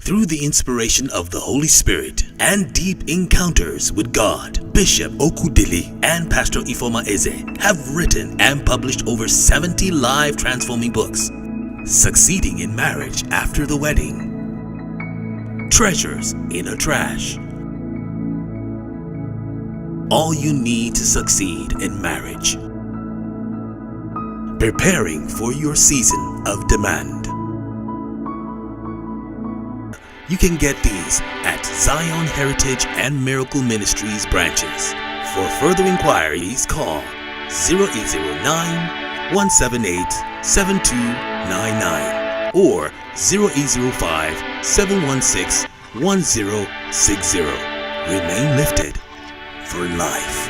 Through the inspiration of the Holy Spirit and deep encounters with God, Bishop Okudili and Pastor Ifeoma Eze have written and published over 70 live transforming books. Succeeding in Marriage After the Wedding, Treasures in a Trash, All You Need to Succeed in Marriage, Preparing for Your Season of Demand. You can get these at Zion Heritage and Miracle Ministries branches. For further inquiries, call 0809-178-7299 or 0805-716-1060. Remain lifted for life.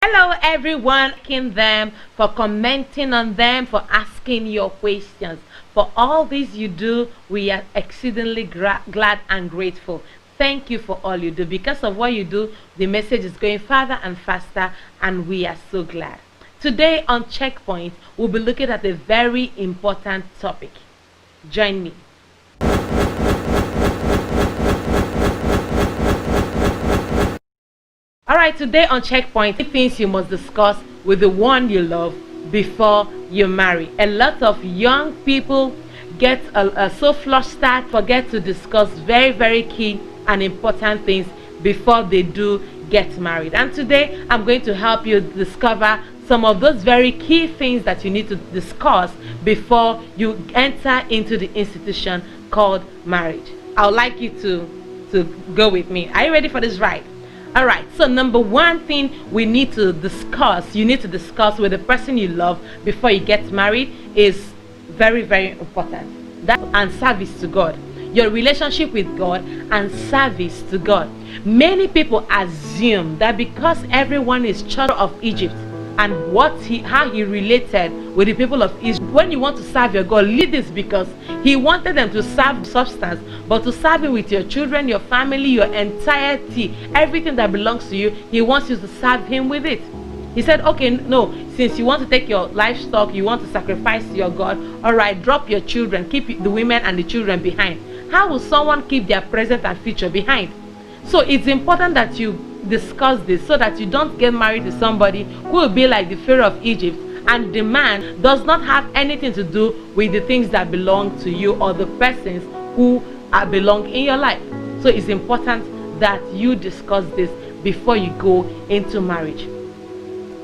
Hello everyone, thanking them for commenting on them, for asking your questions. For all this you do, we are exceedingly glad and grateful. Thank you for all you do. Because of what you do, the message is going farther and faster, and we are so glad. Today on Checkpoint, we'll be looking at a very important topic. Join me. Alright, today on Checkpoint, things you must discuss with the one you love before you marry. A lot of young people get so flustered, forget to discuss very key and important things before they do get married. And today, I'm going to help you discover some of those very key things that you need to discuss before you enter into the institution called marriage. I would like you to go with me. Are you ready for this ride? All right, so number one thing you need to discuss with the person you love before you get married is very important. That and service to God. Your relationship with God and service to God. Many people assume that because everyone is child of Egypt and how he related with the people of Israel, when you want to serve your God, lead this, because he wanted them to serve substance, but to serve him with your children, your family, your entirety, everything that belongs to you, he wants you to serve him with it. He said, okay, no, since you want to take your livestock, you want to sacrifice to your God, all right, drop your children, keep the women and the children behind. How will someone keep their present and future behind? So it's important that you discuss this so that you don't get married to somebody who will be like the Pharaoh of Egypt, and the man does not have anything to do with the things that belong to you or the persons who belong in your life. So it's important that you discuss this before you go into marriage.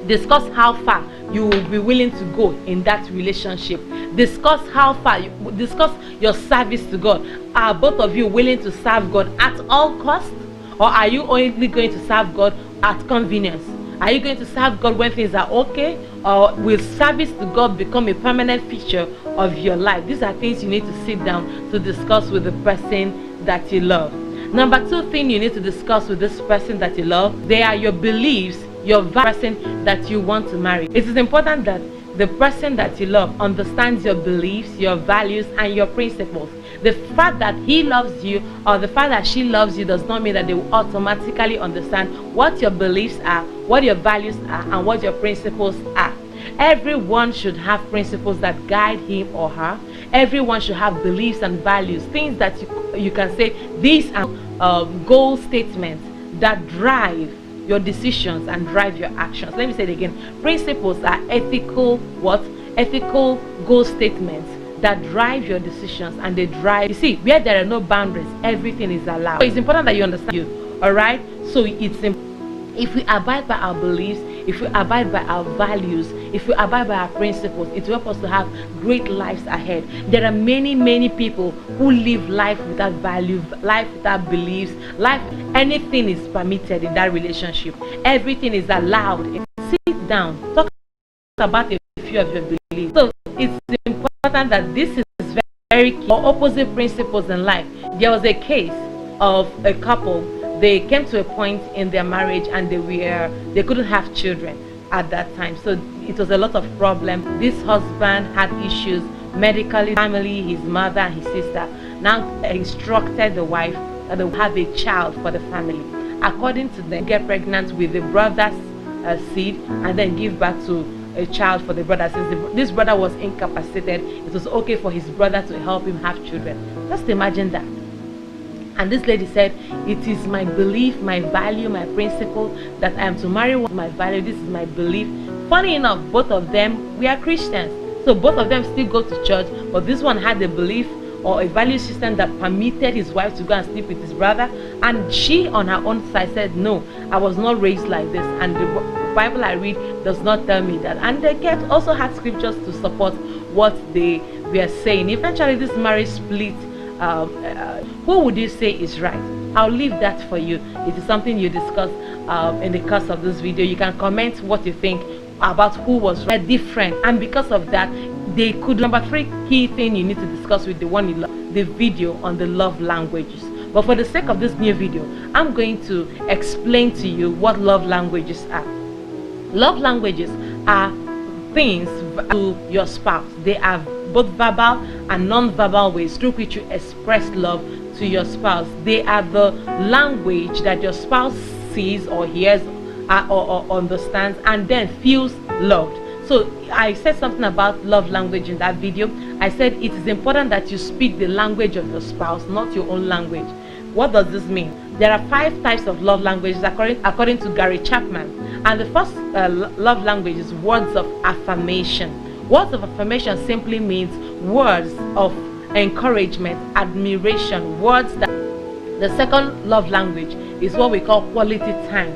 Discuss how far you will be willing to go in that relationship. Discuss how far discuss your service to God. Are both of you willing to serve God at all costs? Or are you only going to serve God at convenience? Are you going to serve God when things are okay? Or will service to God become a permanent feature of your life? These are things you need to sit down to discuss with the person that you love. Number two thing you need to discuss with this person that you love, they are your beliefs, your person that you want to marry. It is important that the person that you love understands your beliefs, your values, and your principles. The fact that he loves you or the fact that she loves you does not mean that they will automatically understand what your beliefs are, what your values are, and what your principles are. Everyone should have principles that guide him or her. Everyone should have beliefs and values, things that you can say, these are goal statements that drive your decisions and drive your actions. Let me say it again. Principles are ethical goal statements that drive your decisions, and they drive, you see, where there are no boundaries, everything is allowed. So it's important that you understand you. All right, so if we abide by our beliefs, if we abide by our values, if we abide by our principles, it will help us to have great lives ahead. There are many people who live life without value, life without beliefs, anything is permitted in that relationship. Everything is allowed. Sit down, talk about a few of your beliefs. So it's important that this is very key, or opposite principles in life. There was a case of a couple. They came to a point in their marriage and they couldn't have children at that time. So it was a lot of problems. This husband had issues medically, family, his mother and his sister now instructed the wife that they will have a child for the family. According to them, get pregnant with the brother's seed and then give birth to a child for the brother. Since this brother was incapacitated, it was okay for his brother to help him have children. Just imagine that. And this lady said, it is my belief, my value, my principle that I am to marry one. My value, this is my belief. Funny enough, both of them, we are Christians. So both of them still go to church, but this one had a belief or a value system that permitted his wife to go and sleep with his brother. And she on her own side said, no, I was not raised like this. And the Bible I read does not tell me that. And they also had scriptures to support what they were saying. Eventually this marriage split. Who would you say is right? I'll leave that for you. It is something you discuss in the course of this video. You can comment what you think about who was right, different, and because of that they could. Number 3 key thing you need to discuss with the one you love, the video on the love languages. But for the sake of this new video, I'm going to explain to you what love languages are. Love languages are things to your spouse. They are both verbal and non-verbal ways through which you express love to your spouse. They are the language that your spouse sees or hears or understands and then feels loved. So I said something about love language in that video. I said it is important that you speak the language of your spouse, not your own language. What does this mean? There are 5 types of love languages according to Gary Chapman. And the first love language is words of affirmation. Words of affirmation simply means words of encouragement, admiration, words that. The second love language is what we call quality time.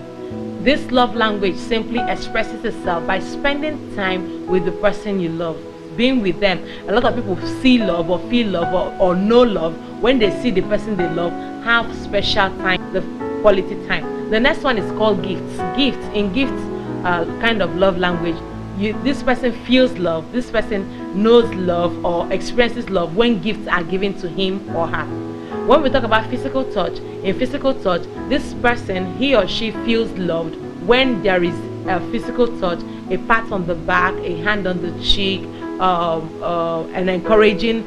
This love language simply expresses itself by spending time with the person you love, being with them. A lot of people see love or feel love or know love when they see the person they love, have special time, the quality time. The next one is called gifts. Gifts kind of love language. This person feels love, this person knows love or experiences love when gifts are given to him or her. When we talk about physical touch, in physical touch, this person, he or she feels loved when there is a physical touch, a pat on the back, a hand on the cheek, an encouraging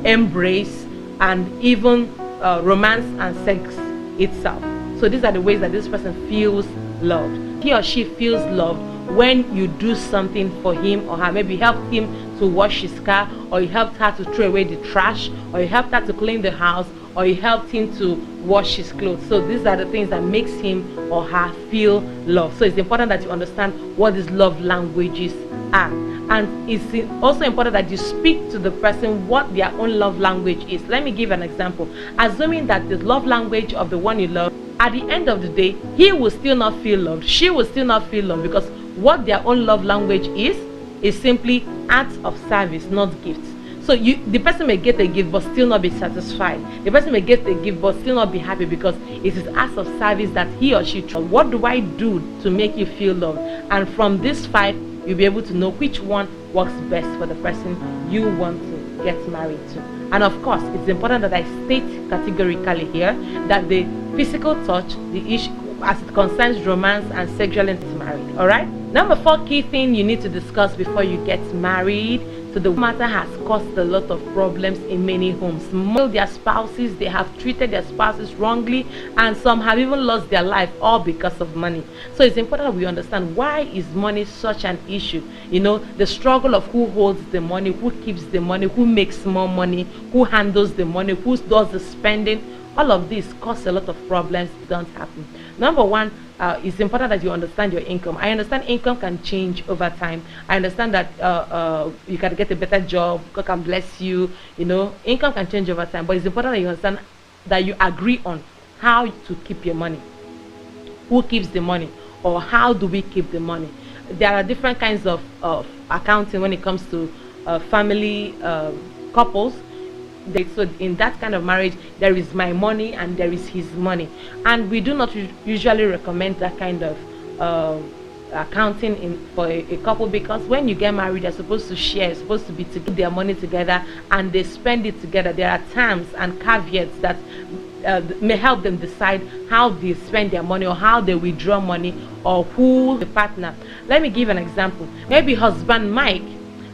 embrace, and even romance and sex itself. So these are the ways that this person feels loved. He or she feels loved when you do something for him or her. Maybe you helped him to wash his car, or you helped her to throw away the trash, or you helped her to clean the house, or you helped him to wash his clothes. So these are the things that makes him or her feel love. So it's important that you understand what these love languages are. And it's also important that you speak to the person what their own love language is. Let me give an example. Assuming that the love language of the one you love, at the end of the day, he will still not feel loved, she will still not feel loved, because what their own love language is simply acts of service, not gifts. So the person may get a gift but still not be satisfied. The person may get a gift but still not be happy, because it is acts of service that he or she tries. What do I do to make you feel loved? And from this 5, you'll be able to know which one works best for the person you want to get married to. And of course, it's important that I state categorically here that the physical touch, the issue as it concerns romance and sexual intimacy. All right. Number 4 key thing you need to discuss before you get married. So the matter has caused a lot of problems in many homes. Their spouses, they have treated their spouses wrongly, and some have even lost their life all because of money. So it's important that we understand, why is money such an issue? You know, the struggle of who holds the money, who keeps the money, who makes more money, who handles the money, who does the spending. All of this cause a lot of problems. Don't happen. Number 1, it's important that you understand your income. I understand income can change over time. I understand that you can get a better job, God can bless you. You know, income can change over time, but it's important that you understand, that you agree on how to keep your money, who keeps the money, or how do we keep the money. There are different kinds of accounting when it comes to family couples. So in that kind of marriage, there is my money and there is his money, and we do not usually recommend that kind of accounting for a couple, because when you get married, they're supposed to share, supposed to be to get their money together, and they spend it together. There are terms and caveats that may help them decide how they spend their money, or how they withdraw money, or who the partner. Let me give an example. Maybe husband Mike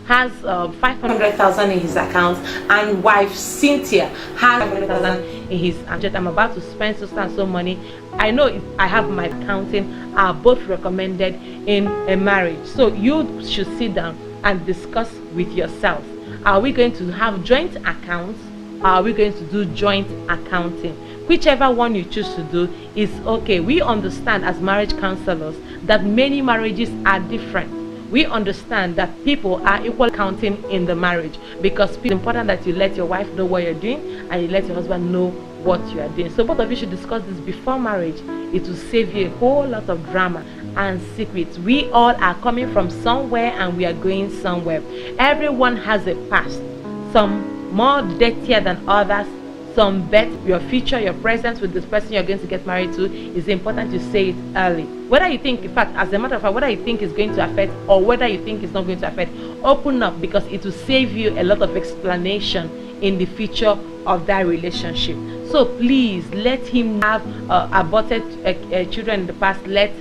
has 500,000 in his account, and wife Cynthia has 500,000 in his account. I'm about to spend so and so money. I know I have my accounting are both recommended in a marriage. So you should sit down and discuss with yourself. Are we going to have joint accounts? Are we going to do joint accounting? Whichever one you choose to do is okay. We understand as marriage counselors that many marriages are different. We understand that people are equal counting in the marriage, because it's important that you let your wife know what you're doing and you let your husband know what you are doing. So both of you should discuss this before marriage. It will save you a whole lot of drama and secrets. We all are coming from somewhere and we are going somewhere. Everyone has a past, some more dirtier than others, some better. Your future, your presence with this person you're going to get married to, is important to say it early. Whether you think, in fact, as a matter of fact, whether you think it's going to affect or whether you think it's not going to affect, open up, because it will save you a lot of explanation in the future of that relationship. So please let him have aborted children in the past. Let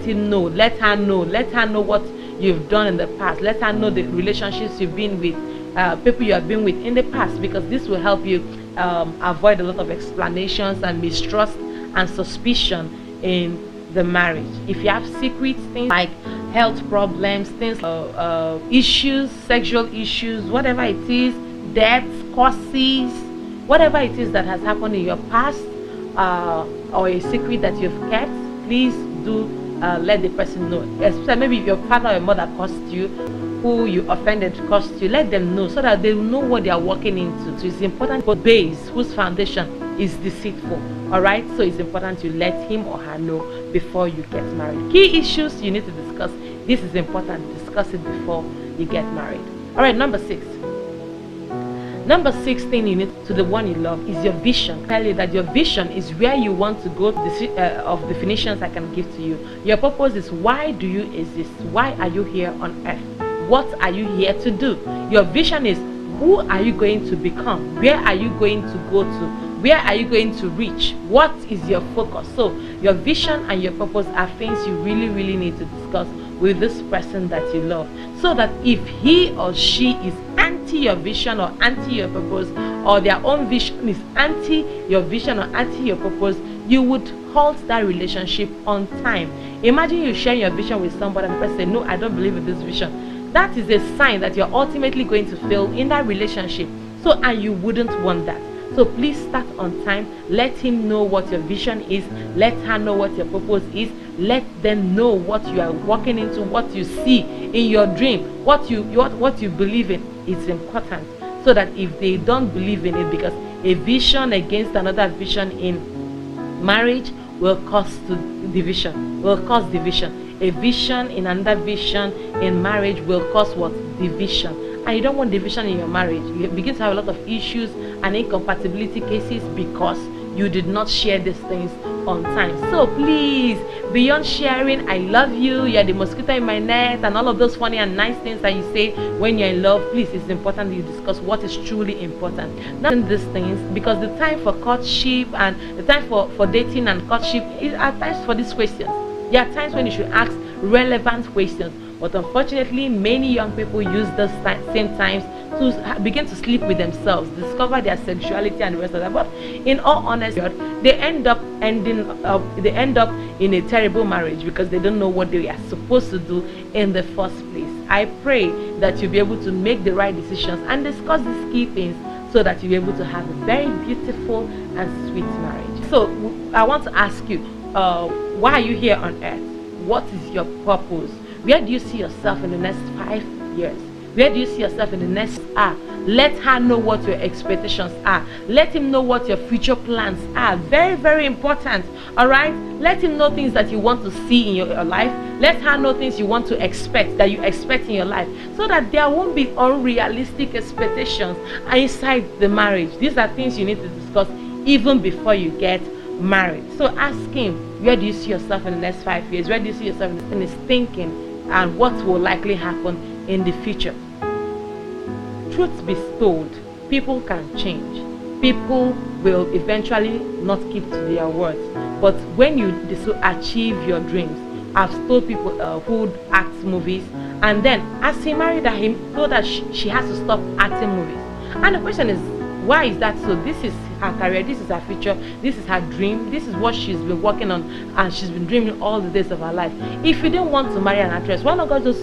him know, let her know what you've done in the past. Let her know the relationships you've been with, people you have been with in the past, because this will help you avoid a lot of explanations and mistrust and suspicion in the marriage. If you have secrets, things like health problems, things issues, sexual issues, whatever it is, debts, causes, whatever it is that has happened in your past, or a secret that you've kept, please do let the person know. Especially maybe if your father or your mother caused you, who you offended caused you, let them know so that they know what they are walking into. So it's important for base whose foundation is deceitful. All right, so it's important to let him or her know before you get married. Key issues you need to discuss. This is important. Discuss it before you get married. All right, number 6. Number 6 thing you need to the one you love is your vision. Tell you that your vision is where you want to go. Of definitions I can give to you. Your purpose is, why do you exist? Why are you here on earth? What are you here to do? Your vision is, who are you going to become? Where are you going to go to? Where are you going to reach? What is your focus? So your vision and your purpose are things you really need to discuss with this person that you love, so that if he or she is anti your vision or anti your purpose, or their own vision is anti your vision or anti your purpose, you would halt that relationship on time. Imagine you share your vision with somebody and the person say, no, I don't believe in this vision. That is a sign that you're ultimately going to fail in that relationship. So, and you wouldn't want that. So please start on time. Let him know what your vision is. Let her know what your purpose is. Let them know what you are walking into, what you see in your dream, what you believe in. It's important, so that if they don't believe in it, because a vision against another vision in marriage will cause division. A vision in another vision in marriage will cause what? Division. And you don't want division in your marriage. You begin to have a lot of issues and incompatibility cases because you did not share these things on time. So please, beyond sharing, I love you, you're the mosquito in my net, and all of those funny and nice things that you say when you're in love, please, it's important that you discuss what is truly important. Not in these things, because the time for courtship and the time for dating and courtship is at times for these questions. There are times when you should ask relevant questions. But unfortunately, many young people use those same times to begin to sleep with themselves, discover their sexuality and the rest of that. But in all honesty, they end up in a terrible marriage because they don't know what they are supposed to do in the first place. I pray that you'll be able to make the right decisions and discuss these key things, so that you'll be able to have a very beautiful and sweet marriage. So I want to ask you, why are you here on earth? What is your purpose? Where do you see yourself in the next 5 years? Where do you see yourself in the next hour? Let her know what your expectations are. Let him know what your future plans are. Very, very important. All right? Let him know things that you want to see in your life. Let her know things you want to expect, that you expect in your life, so that there won't be unrealistic expectations inside the marriage. These are things you need to discuss even before you get married. So ask him, where do you see yourself in the next 5 years? Where do you see yourself in his thinking, and what will likely happen in the future? Truth be told, people can change. People will eventually not keep to their words. But when you achieve your dreams, I've told people who act movies, and then as he married her, he told her she has to stop acting movies. And the question is, why is that so? This is her career, this is her future, this is her dream, this is what she's been working on, and she's been dreaming all the days of her life. If you don't want to marry an actress, why not just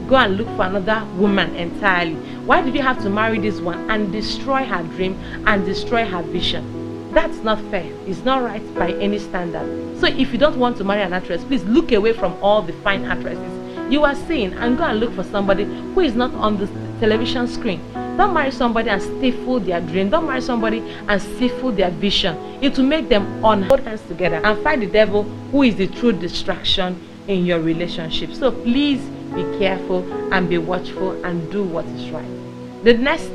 go and look for another woman entirely? Why did you have to marry this one and destroy her dream and destroy her vision? That's not fair. It's not right by any standard. So if you don't want to marry an actress, please look away from all the fine actresses you are seeing and go and look for somebody who is not on the television screen. Don't marry somebody and stifle their dream. Don't marry somebody and stifle their vision. It will make them hold hands together and fight the devil, who is the true distraction in your relationship. So please be careful and be watchful and do what is right. The next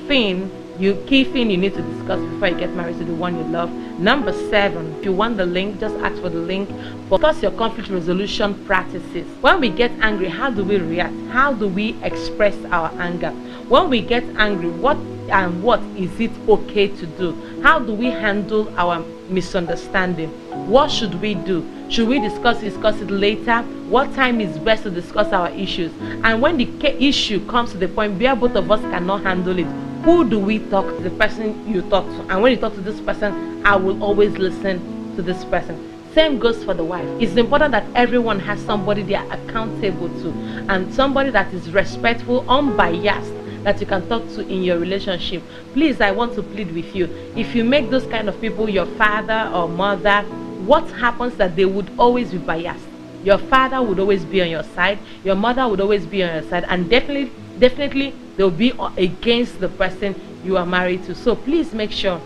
key thing you need to discuss before you get married to the one you love. Number 7, if you want the link, just ask for the link. Discuss your conflict resolution practices. When we get angry, how do we react? How do we express our anger? When we get angry, what is it okay to do? How do we handle our misunderstanding? What should we do? Should we discuss it later? What time is best to discuss our issues? And when the issue comes to the point where both of us cannot handle it, who do we talk to? The person you talk to. And when you talk to this person, I will always listen to this person. Same goes for the wife. It's important that everyone has somebody they are accountable to, and somebody that is respectful, unbiased, that you can talk to in your relationship. Please, I want to plead with you. If you make those kind of people your father or mother, what happens that they would always be biased. Your father would always be on your side, your mother would always be on your side, and definitely they'll be against the person you are married to. So please make sure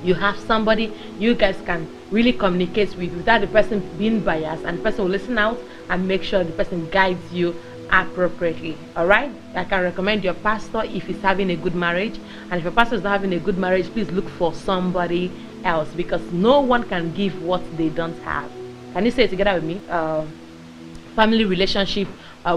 you have somebody you guys can really communicate with without the person being biased, and the person will listen out and make sure the person guides you appropriately. All right, I can recommend your pastor if he's having a good marriage, and if your pastor is not having a good marriage, please look for somebody else, because no one can give what they don't have. Can you say it together with me? Family relationship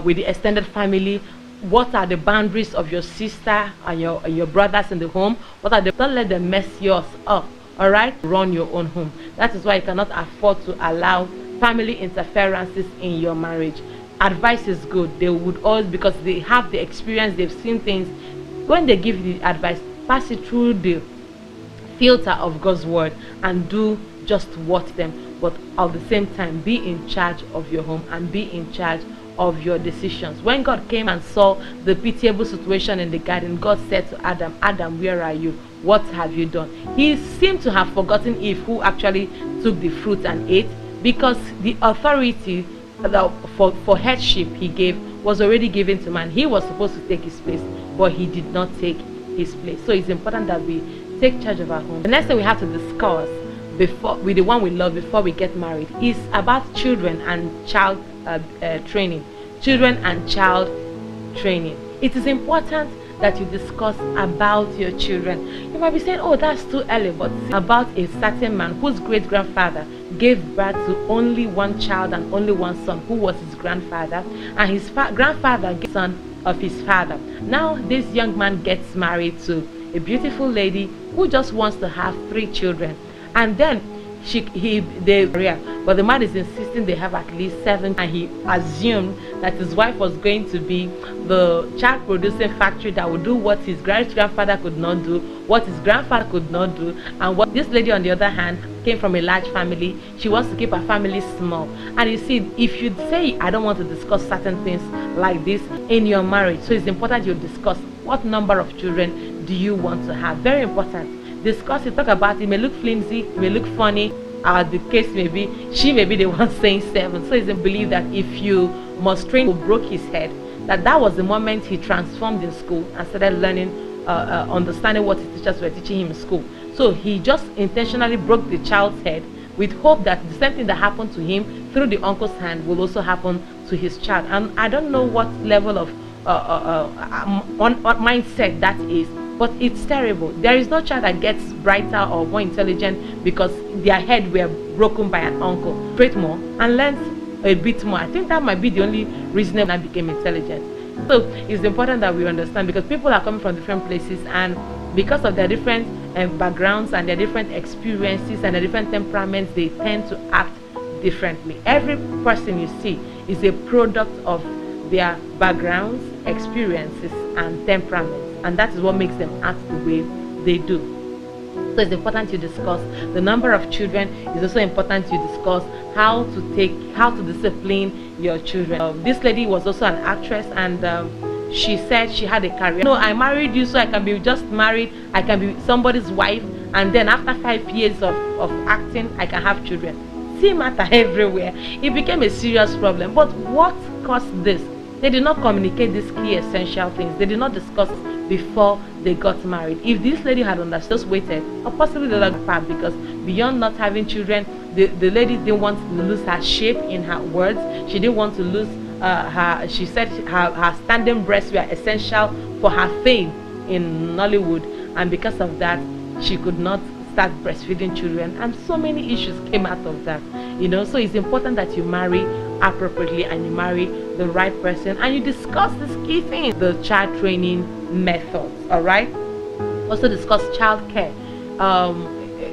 with the extended family. What are the boundaries of your sister and your brothers in the home? Don't let them mess yours up. All right, run your own home. That is why you cannot afford to allow family interferences in your marriage. Advice is good. They would always, because they have the experience, they've seen things. When they give you the advice, pass it through the filter of God's word and do just what them. But at the same time, be in charge of your home and be in charge of your decisions. When God came and saw the pitiable situation in the garden, God said to Adam, Adam, where are you? What have you done? He seemed to have forgotten Eve, who actually took the fruit and ate, because the authority for headship he gave was already given to man. He was supposed to take his place, but he did not take his place. So it's important that we take charge of our home. The next thing we have to discuss with the one we love before we get married is about children and child training. Children and child training. It is important that you discuss about your children. You might be saying, oh, that's too early, but about a certain man whose great-grandfather gave birth to only one child and only one son, who was his grandfather, and his grandfather gave son of his father. Now this young man gets married to a beautiful lady who just wants to have 3 children, and then but the man is insisting they have at least 7, and he assumed that his wife was going to be the child producing factory that would do what his great-grandfather could not do, what his grandfather could not do. And what this lady, on the other hand, came from a large family. She wants to keep her family small. And you see, if you say, I don't want to discuss certain things like this in your marriage, so it's important you discuss what number of children do you want to have. Very important. Discuss it, talk about it. It may look flimsy, it may look funny, the case may be, she may be the one saying 7. So it's a belief that if you must train who broke his head, that was the moment he transformed in school and started learning, understanding what his teachers were teaching him in school. So he just intentionally broke the child's head with hope that the same thing that happened to him through the uncle's hand will also happen to his child. And I don't know what level of what mindset that is, But it's terrible. There is no child that gets brighter or more intelligent because their head were broken by an uncle. Prayed more and learned a bit more. I think that might be the only reason I became intelligent. So it's important that we understand, because people are coming from different places, and because of their different backgrounds and their different experiences and their different temperaments, they tend to act differently. Every person you see is a product of their backgrounds, experiences, and temperaments, and that is what makes them act the way they do. So it's important to discuss the number of children. It's also important to discuss how to discipline your children. This lady was also an actress, and she said she had a career. No, I married you so I can be just married, I can be somebody's wife, and then after 5 years of acting, I can have children. See matter everywhere. It became a serious problem. But what caused this? They did not communicate these key essential things. They did not discuss before they got married. If this lady had understood, just waited, or possibly the other part, because beyond not having children, the lady didn't want to lose her shape in her words. She didn't want to lose she said her standing breasts were essential for her fame in Nollywood, and because of that, she could not start breastfeeding children, and so many issues came out of that. So it's important that you marry appropriately and you marry the right person, and you discuss this key thing, the child training methods. All right. Also discuss child care.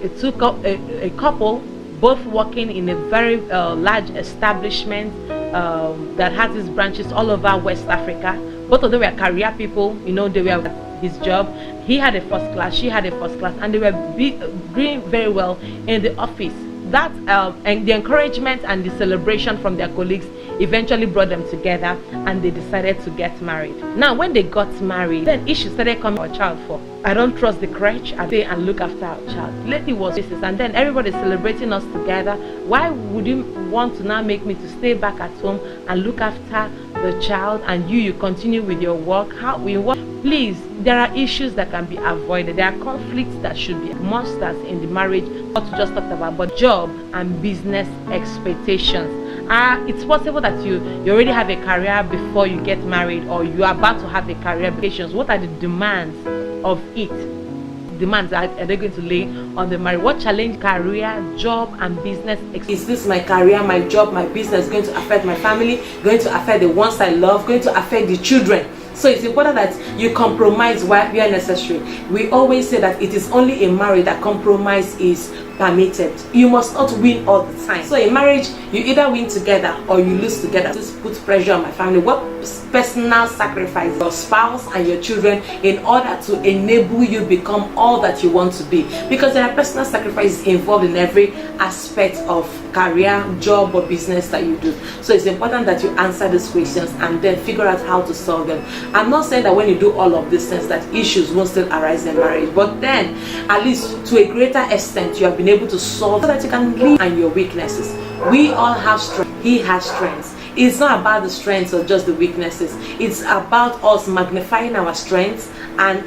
It took a couple both working in a very large establishment that has its branches all over West Africa. Both of them were career people. They were his job. He had a first class, she had a first class, and they were doing very well in the office. That and the encouragement and the celebration from their colleagues eventually brought them together, and they decided to get married. Now, when they got married, then issues started coming our child for. I don't trust the crèche. I stay and look after our child. Lately was this, and then everybody's celebrating us together. Why would you want to now make me to stay back at home and look after the child, and you continue with your work? How we work? Please, there are issues that can be avoided. There are conflicts that should be masters in the marriage. Not to just talk about, but job and business expectations. It's possible that you already have a career before you get married, or you are about to have a career. What are the demands of it? Demands are they going to lay on the marriage? What challenge career, job, and business? Is this my career, my job, my business going to affect my family? Going to affect the ones I love? Going to affect the children? So it's important that you compromise where necessary. We always say that it is only in marriage that compromise is permitted. You must not win all the time. So in marriage, you either win together or you lose together. This puts pressure on my family. What personal sacrifice your spouse and your children in order to enable you become all that you want to be? Because there are personal sacrifices involved in every aspect of career, job, or business that you do. So it's important that you answer these questions and then figure out how to solve them. I'm not saying that when you do all of these things that issues won't still arise in marriage, but then at least to a greater extent you have been able to solve so that you can live on your weaknesses. We all have strengths. He has strengths. It's not about the strengths or just the weaknesses. It's about us magnifying our strengths and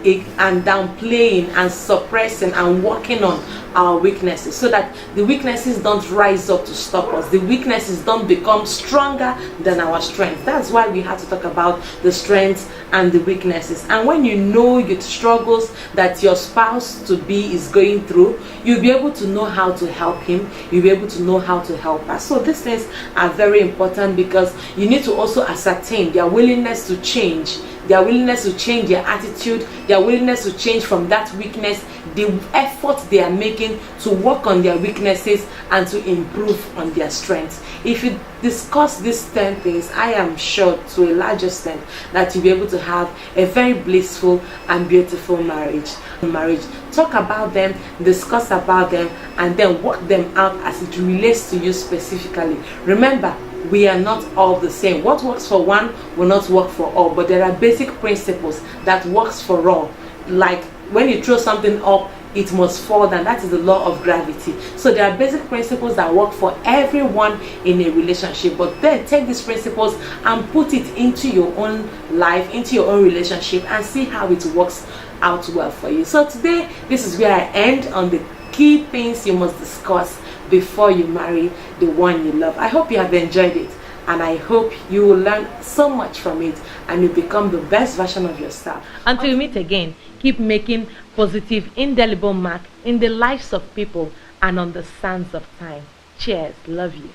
downplaying and suppressing and working on our weaknesses, so that the weaknesses don't rise up to stop us. The weaknesses don't become stronger than our strength. That's why we have to talk about the strengths and the weaknesses. And when you know your struggles that your spouse to be is going through, you'll be able to know how to help him. You'll be able to know how to help her. So these things are very important, because you need to also ascertain their willingness to change, their willingness to change their attitude, their willingness to change from that weakness, the effort they are making to work on their weaknesses and to improve on their strengths. If you discuss these 10 things, I am sure to a large extent that you'll be able to have a very blissful and beautiful marriage. Talk about them, discuss about them, and then work them out as it relates to you specifically. Remember, we are not all the same. What works for one will not work for all, but there are basic principles that works for all. Like when you throw something up, it must fall down. That is the law of gravity. So there are basic principles that work for everyone in a relationship, but then take these principles and put it into your own life, into your own relationship, and see how it works out well for you. So today, this is where I end on the key things you must discuss before you marry the one you love. I hope you have enjoyed it. and I hope you will learn so much from it and you become the best version of yourself. Until we meet again, keep making positive, indelible mark in the lives of people and on the sands of time. Cheers. Love you.